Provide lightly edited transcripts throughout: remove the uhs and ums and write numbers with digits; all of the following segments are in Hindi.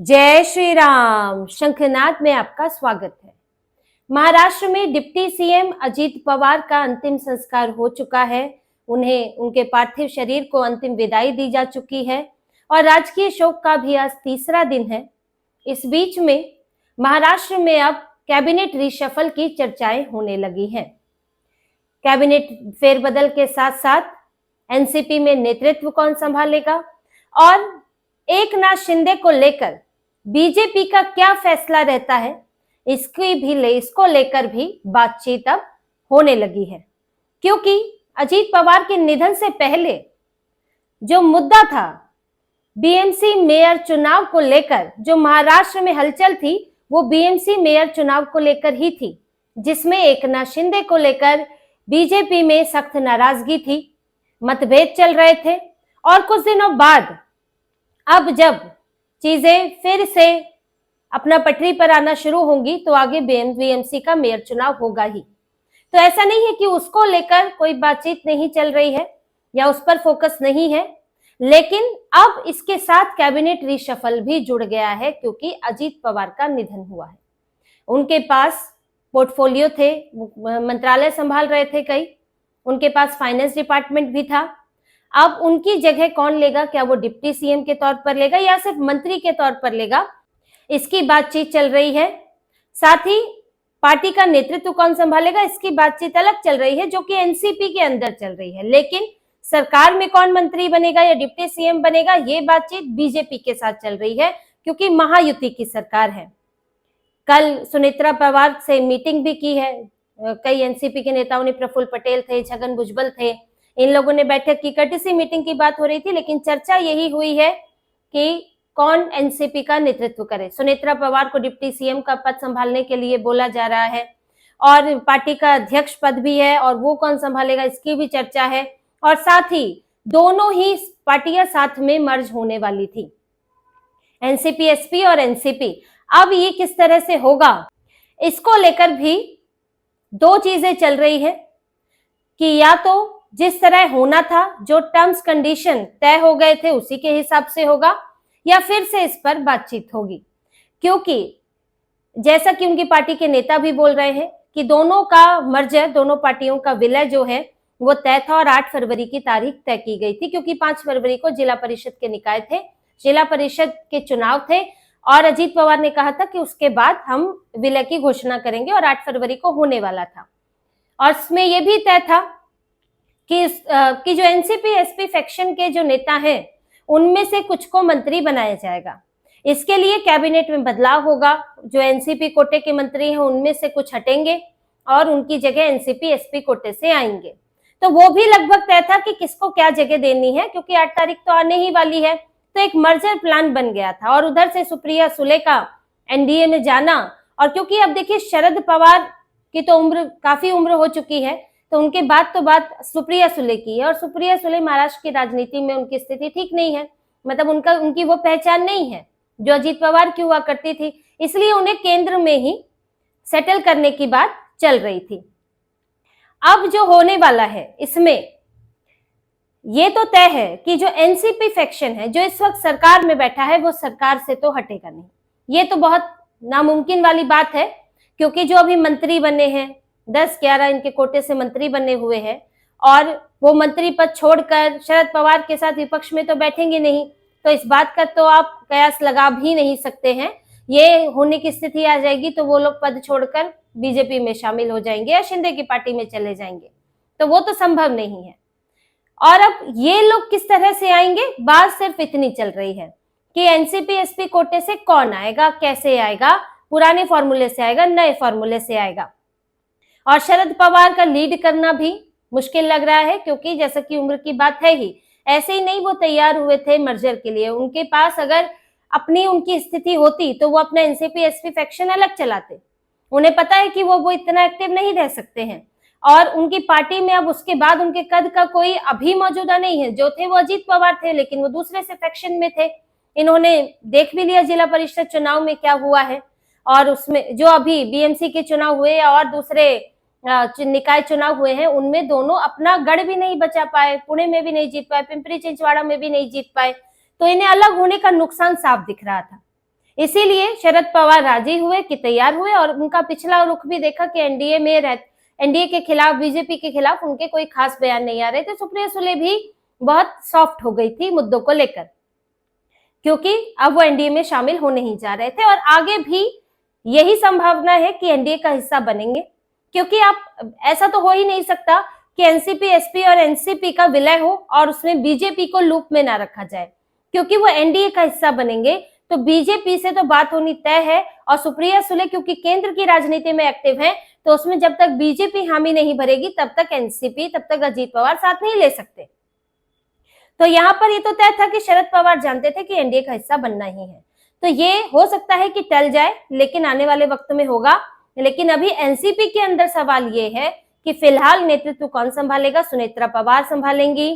जय श्री राम। शंखनाद में आपका स्वागत है। महाराष्ट्र में डिप्टी सीएम अजीत पवार का अंतिम संस्कार हो चुका है। उन्हें उनके पार्थिव शरीर को अंतिम विदाई दी जा चुकी है और राजकीय शोक का भी आज तीसरा दिन है। इस बीच में महाराष्ट्र में अब कैबिनेट रिशफल की चर्चाएं होने लगी हैं। कैबिनेट फेरबदल के साथ साथ एनसीपी में नेतृत्व कौन संभालेगा और एकनाथ शिंदे को लेकर बीजेपी का क्या फैसला रहता है, इसको लेकर भी बातचीत अब होने लगी है। क्योंकि अजीत पवार के निधन से पहले जो मुद्दा था बीएमसी मेयर चुनाव को लेकर, जो महाराष्ट्र में हलचल थी वो बीएमसी मेयर चुनाव को लेकर ही थी, जिसमें एकनाथ शिंदे को लेकर बीजेपी में सख्त नाराजगी थी, मतभेद चल रहे थे। और कुछ दिनों बाद अब जब चीजें फिर से अपना पटरी पर आना शुरू होंगी तो आगे बीएमसी का मेयर चुनाव होगा ही। तो ऐसा नहीं है कि उसको लेकर कोई बातचीत नहीं चल रही है या उस पर फोकस नहीं है, लेकिन अब इसके साथ कैबिनेट रिशफल भी जुड़ गया है क्योंकि अजीत पवार का निधन हुआ है। उनके पास पोर्टफोलियो थे, मंत्रालय संभाल रहे थे कई, उनके पास फाइनेंस डिपार्टमेंट भी था। अब उनकी जगह कौन लेगा, क्या वो डिप्टी सीएम के तौर पर लेगा या सिर्फ मंत्री के तौर पर लेगा, इसकी बातचीत चल रही है। साथ ही पार्टी का नेतृत्व कौन संभालेगा, इसकी बातचीत अलग चल रही है जो कि एनसीपी के अंदर चल रही है। लेकिन सरकार में कौन मंत्री बनेगा या डिप्टी सीएम बनेगा, ये बातचीत बीजेपी के साथ चल रही है क्योंकि महायुति की सरकार है। कल सुनेत्रा पवार से मीटिंग भी की है, कई एनसीपी के नेताओं ने, प्रफुल्ल पटेल थे, छगन भुजबल थे, इन लोगों ने बैठक की। कर्टसी मीटिंग की बात हो रही थी, लेकिन चर्चा यही हुई है कि कौन एनसीपी का नेतृत्व करे। सुनेत्रा पवार को डिप्टी सीएम का पद संभालने के लिए बोला जा रहा है और पार्टी का अध्यक्ष पद भी है और वो कौन संभालेगा इसकी भी चर्चा है। और साथ ही दोनों ही पार्टियां साथ में मर्ज होने वाली थी, एनसीपी एसपी और एनसीपी। अब ये किस तरह से होगा, इसको लेकर भी दो चीजें चल रही है कि या तो जिस तरह होना था, जो टर्म्स कंडीशन तय हो गए थे उसी के हिसाब से होगा, या फिर से इस पर बातचीत होगी। क्योंकि जैसा कि उनकी पार्टी के नेता भी बोल रहे हैं कि दोनों का मर्जर, दोनों पार्टियों का विलय जो है वो तय था और 8 फरवरी की तारीख तय की गई थी क्योंकि 5 फरवरी को जिला परिषद के निकाय थे, जिला परिषद के चुनाव थे और अजीत पवार ने कहा था कि उसके बाद हम विलय की घोषणा करेंगे और 8 फरवरी को होने वाला था। और इसमें यह भी तय था कि जो एनसीपी एसपी फैक्शन के जो नेता हैं उनमें से कुछ को मंत्री बनाया जाएगा। इसके लिए कैबिनेट में बदलाव होगा, जो एनसीपी कोटे के मंत्री हैं उनमें से कुछ हटेंगे और उनकी जगह एनसीपी एसपी कोटे से आएंगे। तो वो भी लगभग तय था कि किसको क्या जगह देनी है क्योंकि 8 तारीख तो आने ही वाली है। तो एक मर्जर प्लान बन गया था और उधर से सुप्रिया सुले का एनडीए में जाना, और क्योंकि अब देखिए शरद पवार की तो काफी उम्र हो चुकी है, तो उनके बाद तो बात सुप्रिया सुले की है और सुप्रिया सुले महाराष्ट्र की राजनीति में उनकी स्थिति ठीक नहीं है, मतलब उनकी वो पहचान नहीं है जो अजीत पवार की हुआ करती थी, इसलिए उन्हें केंद्र में ही सेटल करने की बात चल रही थी। अब जो होने वाला है इसमें ये तो तय है कि जो एनसीपी फैक्शन है जो इस वक्त सरकार में बैठा है वो सरकार से तो हटेगा नहीं। ये तो बहुत नामुमकिन वाली बात है क्योंकि जो अभी मंत्री बने हैं 10-11 इनके कोटे से मंत्री बने हुए हैं और वो मंत्री पद छोड़कर शरद पवार के साथ विपक्ष में तो बैठेंगे नहीं, तो इस बात का तो आप कयास लगा भी नहीं सकते हैं। ये होने की स्थिति आ जाएगी तो वो लोग पद छोड़कर बीजेपी में शामिल हो जाएंगे या शिंदे की पार्टी में चले जाएंगे, तो वो तो संभव नहीं है। और अब ये लोग किस तरह से आएंगे, बात सिर्फ इतनी चल रही है कि एनसीपी एसपी कोटे से कौन आएगा, कैसे आएगा, पुराने फॉर्मूले से आएगा, नए फॉर्मूले से आएगा। और शरद पवार का लीड करना भी मुश्किल लग रहा है क्योंकि जैसा कि उम्र की बात है ही, ऐसे ही नहीं वो तैयार हुए थे मर्जर के लिए। उनके पास अगर उनकी स्थिति होती तो वो अपना एनसीपी एसपी फैक्शन अलग चलाते। उन्हें पता है कि वो इतना एक्टिव नहीं रह सकते हैं और उनकी पार्टी में अब उसके बाद उनके कद का कोई अभी मौजूदा नहीं है। जो थे वो अजीत पवार थे लेकिन वो दूसरे से फैक्शन में थे। इन्होंने देख भी लिया जिला परिषद चुनाव में क्या हुआ है और उसमें जो अभी बीएमसी के चुनाव हुए और दूसरे निकाय चुनाव हुए हैं उनमें दोनों अपना गढ़ भी नहीं बचा पाए, पुणे में भी नहीं जीत पाए, पिंपरी चिंचवाड़ा में भी नहीं जीत पाए, तो इन्हें अलग होने का नुकसान साफ दिख रहा था। इसीलिए शरद पवार राजी हुए कि तैयार हुए, और उनका पिछला रुख भी देखा कि एनडीए के खिलाफ, बीजेपी के खिलाफ उनके कोई खास बयान नहीं आ रहे थे। सुप्रिया सुले भी बहुत सॉफ्ट हो गई थी मुद्दों को लेकर, क्योंकि अब वो एनडीए में शामिल हो नहीं जा रहे थे, और आगे भी यही संभावना है कि एनडीए का हिस्सा बनेंगे, क्योंकि आप ऐसा तो हो ही नहीं सकता कि एनसीपी, एसपी और एनसीपी का विलय हो और उसमें बीजेपी को लूप में ना रखा जाए, क्योंकि वो एनडीए का हिस्सा बनेंगे तो बीजेपी से तो बात होनी तय है। और सुप्रिया सुले क्योंकि केंद्र की राजनीति में एक्टिव है, तो उसमें जब तक बीजेपी हामी नहीं भरेगी तब तक एनसीपी, तब तक अजीत पवार साथ नहीं ले सकते। तो यहाँ पर ये तो तय था कि शरद पवार जानते थे कि एनडीए का हिस्सा बनना ही है, तो ये हो सकता है कि टल जाए, लेकिन आने वाले वक्त में होगा। लेकिन अभी एनसीपी के अंदर सवाल ये है कि फिलहाल नेतृत्व कौन संभालेगा, सुनेत्रा पवार संभालेंगी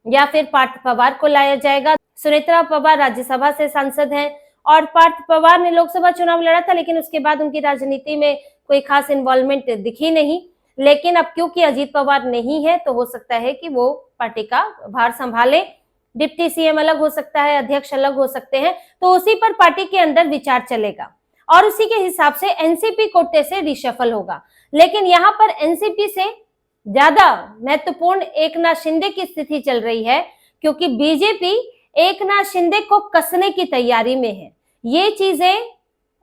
या फिर पार्थ पवार को लाया जाएगा। सुनेत्रा पवार राज्यसभा से सांसद हैं और पार्थ पवार ने लोकसभा चुनाव लड़ा था, लेकिन उसके बाद उनकी राजनीति में कोई खास इन्वॉल्वमेंट दिखी नहीं। लेकिन अब क्योंकि अजीत पवार नहीं है, तो हो सकता है कि वो पार्टी का भार संभाले। डिप्टी सीएम अलग हो सकता है, अध्यक्ष अलग हो सकते हैं, तो उसी पर पार्टी के अंदर विचार चलेगा और उसी के हिसाब से एनसीपी कोटे से रिशफल होगा। लेकिन यहाँ पर एनसीपी से ज्यादा महत्वपूर्ण एकनाथ शिंदे की स्थिति चल रही है, क्योंकि बीजेपी एकनाथ शिंदे को कसने की तैयारी में है। ये चीजें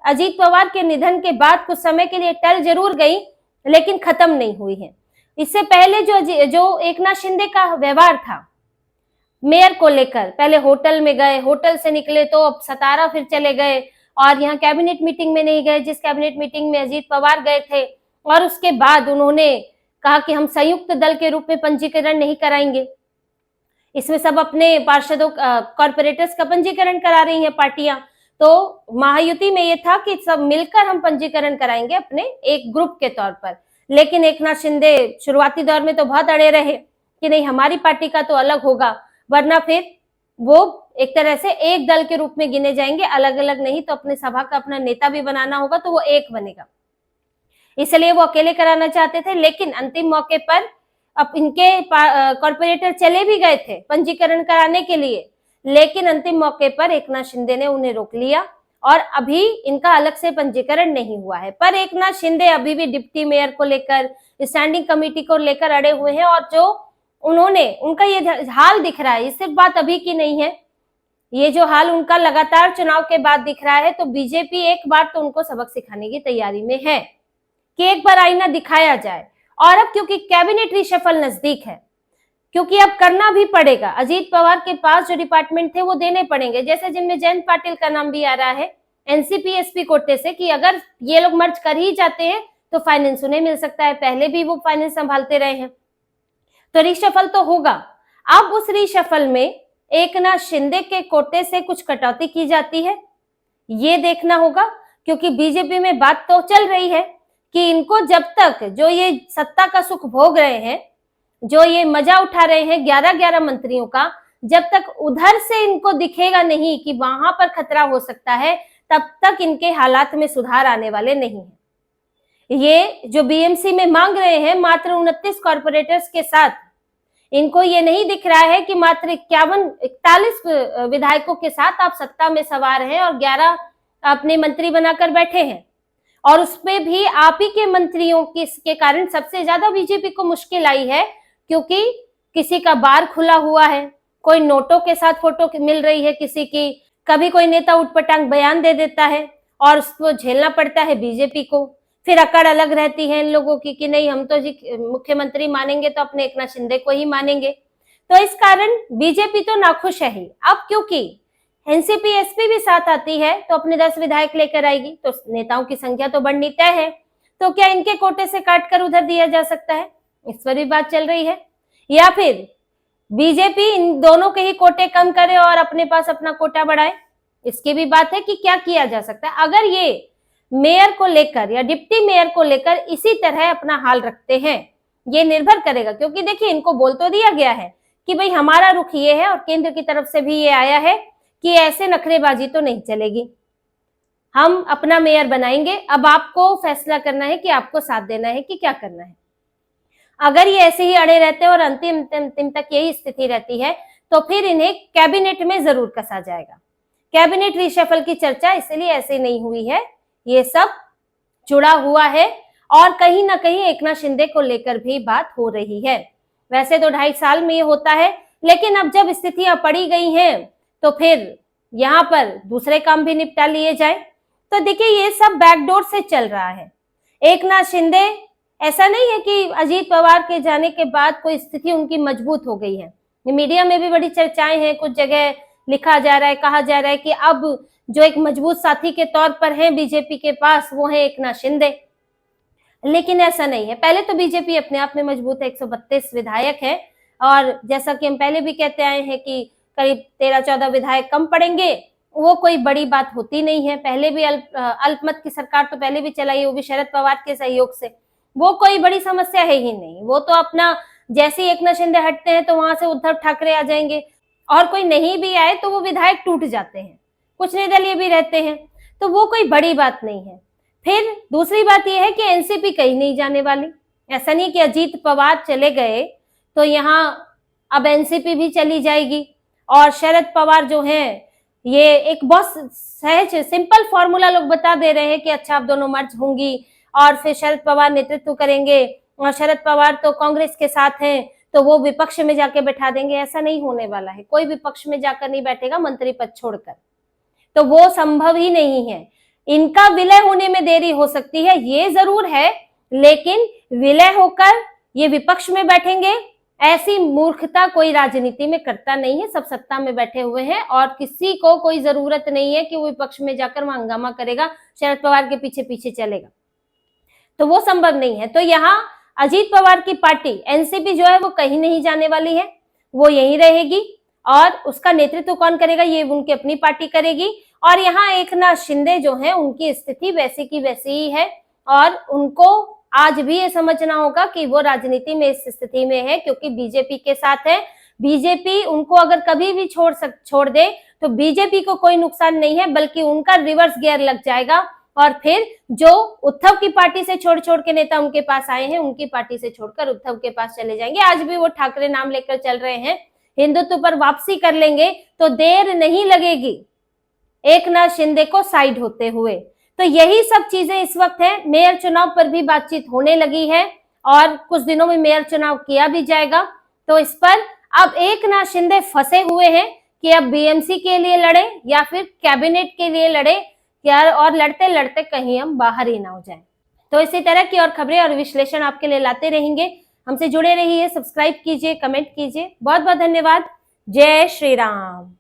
अजीत पवार के निधन के बाद कुछ समय के लिए टल जरूर गई, लेकिन खत्म नहीं हुई है। इससे पहले जो एकनाथ शिंदे का व्यवहार था मेयर को लेकर, पहले होटल में गए, होटल से निकले तो अब सतारा फिर चले गए और यहाँ कैबिनेट मीटिंग में नहीं गए, जिस कैबिनेट मीटिंग में अजीत पवार गए थे, और उसके बाद उन्होंने कहा कि हम संयुक्त दल के रूप में पंजीकरण नहीं कराएंगे, इसमें सब अपने पार्षदों, कॉर्पोरेटर्स का पंजीकरण करा रही हैं पार्टियां। तो महायुति में ये था कि सब मिलकर हम पंजीकरण कराएंगे अपने एक ग्रुप के तौर पर। लेकिन एकनाथ शिंदे शुरुआती दौर में तो बहुत अड़े रहे कि नहीं, हमारी पार्टी का तो अलग होगा, वरना फिर वो एक तरह से एक दल के रूप में गिने जाएंगे, अलग अलग नहीं। तो अपने सभा का अपना नेता भी बनाना होगा तो वो एक बनेगा, इसलिए वो अकेले कराना चाहते थे। लेकिन अंतिम मौके पर अब इनके कॉर्पोरेटर चले भी गए थे पंजीकरण कराने के लिए, लेकिन अंतिम मौके पर एकनाथ शिंदे ने उन्हें रोक लिया और अभी इनका अलग से पंजीकरण नहीं हुआ है। पर एकनाथ शिंदे अभी भी डिप्टी मेयर को लेकर, स्टैंडिंग कमेटी को लेकर अड़े हुए हैं, और जो उनका ये हाल दिख रहा है, ये सिर्फ बात अभी की नहीं है, ये जो हाल उनका लगातार चुनाव के बाद दिख रहा है, तो बीजेपी एक बार तो उनको सबक सिखाने की तैयारी में है कि एक बार आईना दिखाया जाए। और अब क्योंकि कैबिनेट रिशफल नजदीक है, क्योंकि अब करना भी पड़ेगा, अजीत पवार के पास जो डिपार्टमेंट थे वो देने पड़ेंगे, जैसे जिनमें जयंत पाटिल का नाम भी आ रहा है एनसीपी एसपी कोटे से, कि अगर ये लोग मर्ज कर ही जाते हैं तो फाइनेंस उन्हें मिल सकता है, पहले भी वो फाइनेंस संभालते रहे हैं, तो रिशफल तो होगा। अब उस रिशफल में एकनाथ शिंदे के कोटे से कुछ कटौती की जाती है, ये देखना होगा, क्योंकि बीजेपी में बात तो चल रही है कि इनको जब तक जो ये सत्ता का सुख भोग रहे हैं, जो ये मजा उठा रहे हैं 11-11 मंत्रियों का, जब तक उधर से इनको दिखेगा नहीं कि वहां पर खतरा हो सकता है, तब तक इनके हालात में सुधार आने वाले नहीं है। ये जो बीएमसी में मांग रहे हैं मात्र 29 कॉर्पोरेटर्स के साथ, इनको ये नहीं दिख रहा है कि मात्र 41 विधायकों के साथ आप सत्ता में सवार हैं और 11 अपने मंत्री बनाकर बैठे हैं, और उसमें भी आप ही के मंत्रियों के कारण सबसे ज्यादा बीजेपी को मुश्किल आई है, क्योंकि किसी का बार खुला हुआ है, कोई नोटों के साथ फोटो मिल रही है किसी की, कभी कोई नेता उटपटांग बयान दे देता है और उसको झेलना पड़ता है बीजेपी को। फिर अकड़ अलग रहती है इन लोगों की कि नहीं, हम तो जी मुख्यमंत्री मानेंगे तो अपने एकनाथ शिंदे को ही मानेंगे। तो इस कारण बीजेपी तो नाखुश है ही। अब क्योंकि एनसीपी एसपी भी साथ आती है तो अपने 10 विधायक लेकर आएगी, तो नेताओं की संख्या तो बढ़नी तय है, तो क्या इनके कोटे से काटकर उधर दिया जा सकता है, इस पर भी बात चल रही है। या फिर बीजेपी इन दोनों के ही कोटे कम करे और अपने पास अपना कोटा बढ़ाए, इसकी भी बात है कि क्या किया जा सकता है। अगर ये मेयर को लेकर या डिप्टी मेयर को लेकर इसी तरह अपना हाल रखते हैं, ये निर्भर करेगा, क्योंकि देखिए इनको बोल तो दिया गया है कि भाई हमारा रुख ये है, और केंद्र की तरफ से भी ये आया है कि ऐसे नखरेबाजी तो नहीं चलेगी, हम अपना मेयर बनाएंगे, अब आपको फैसला करना है कि आपको साथ देना है कि क्या करना है। अगर ये ऐसे ही अड़े रहते हैं और अंतिम तक यही स्थिति रहती है, तो फिर इन्हें कैबिनेट में जरूर कसा जाएगा, कैबिनेट रिशफल की चर्चा इसलिए ऐसे नहीं हुई है, ये सब जुड़ा हुआ है और कहीं ना कहीं एकनाथ शिंदे को लेकर भी बात हो रही है। वैसे तो 2.5 साल में ये होता है, लेकिन अब जब स्थितियां पड़ी गई हैं तो फिर यहाँ पर दूसरे काम भी निपटा लिए जाए। तो देखिए ये सब बैकडोर से चल रहा है। एकनाथ शिंदे, ऐसा नहीं है कि अजीत पवार के जाने के बाद कोई स्थिति उनकी मजबूत हो गई है। मीडिया में भी बड़ी चर्चाएं हैं, कुछ जगह लिखा जा रहा है, कहा जा रहा है कि अब जो एक मजबूत साथी के तौर पर है बीजेपी के पास वो है एकनाथ शिंदे, लेकिन ऐसा नहीं है। पहले तो बीजेपी अपने आप में मजबूत है, 132 विधायक है और जैसा कि हम पहले भी कहते आए हैं कि करीब 13-14 विधायक कम पड़ेंगे, वो कोई बड़ी बात होती नहीं है। पहले भी अल्पमत की सरकार तो पहले भी चलाई, वो भी शरद पवार के सहयोग से, वो कोई बड़ी समस्या है ही नहीं। वो तो अपना जैसे ही एकनाथ शिंदे हटते हैं तो वहां से उद्धव ठाकरे आ जाएंगे और कोई नहीं भी आए तो वो विधायक टूट जाते हैं, कुछ निर्दलीय भी रहते हैं, तो वो कोई बड़ी बात नहीं है। फिर दूसरी बात यह है कि एनसीपी कहीं नहीं जाने वाली। ऐसा नहीं कि अजीत पवार चले गए तो यहाँ अब एनसीपी भी चली जाएगी और शरद पवार जो हैं, ये एक बहुत सहज सिंपल फॉर्मूला लोग बता दे रहे हैं कि अच्छा अब दोनों मर्ज होंगी और फिर शरद पवार नेतृत्व करेंगे और शरद पवार तो कांग्रेस के साथ हैं तो वो विपक्ष में जाके बैठा देंगे। ऐसा नहीं होने वाला है, कोई विपक्ष में जाकर नहीं बैठेगा मंत्री पद छोड़कर, तो वो संभव ही नहीं है। इनका विलय होने में देरी हो सकती है, ये जरूर है, लेकिन विलय होकर ये विपक्ष में बैठेंगे, ऐसी मूर्खता कोई राजनीति में करता नहीं है। सब सत्ता में बैठे हुए हैं और किसी को कोई जरूरत नहीं है कि वो विपक्ष में जाकर वहां हंगामा करेगा, शरद पवार के पीछे पीछे चलेगा, तो वो संभव नहीं है। तो यहाँ अजीत पवार की पार्टी एनसीपी जो है वो कहीं नहीं जाने वाली है, वो यहीं रहेगी और उसका नेतृत्व कौन करेगा, ये उनकी अपनी पार्टी करेगी। और यहाँ एकनाथ शिंदे जो है उनकी स्थिति वैसी की वैसी ही है और उनको आज भी ये समझना होगा कि वो राजनीति में इस स्थिति में है क्योंकि बीजेपी के साथ है। बीजेपी उनको अगर कभी भी छोड़ दे तो बीजेपी को कोई नुकसान नहीं है, बल्कि उनका रिवर्स गियर लग जाएगा और फिर जो उद्धव की पार्टी से छोड़ छोड़ के नेता उनके पास आए हैं, उनकी पार्टी से छोड़कर उद्धव के पास चले जाएंगे। आज भी वो ठाकरे नाम लेकर चल रहे हैं, हिंदुत्व पर वापसी कर लेंगे तो देर नहीं लगेगी एकनाथ शिंदे को साइड होते हुए। तो यही सब चीजें इस वक्त है। मेयर चुनाव पर भी बातचीत होने लगी है और कुछ दिनों में मेयर चुनाव किया भी जाएगा। तो इस पर अब एकनाथ शिंदे फंसे हुए हैं कि अब बीएमसी के लिए लड़े या फिर कैबिनेट के लिए लड़े, या और लड़ते लड़ते कहीं हम बाहर ही ना हो जाएं। तो इसी तरह की और खबरें और विश्लेषण आपके लिए लाते रहेंगे। हमसे जुड़े रहिए, सब्सक्राइब कीजिए, कमेंट कीजिए। बहुत बहुत धन्यवाद। जय श्री राम।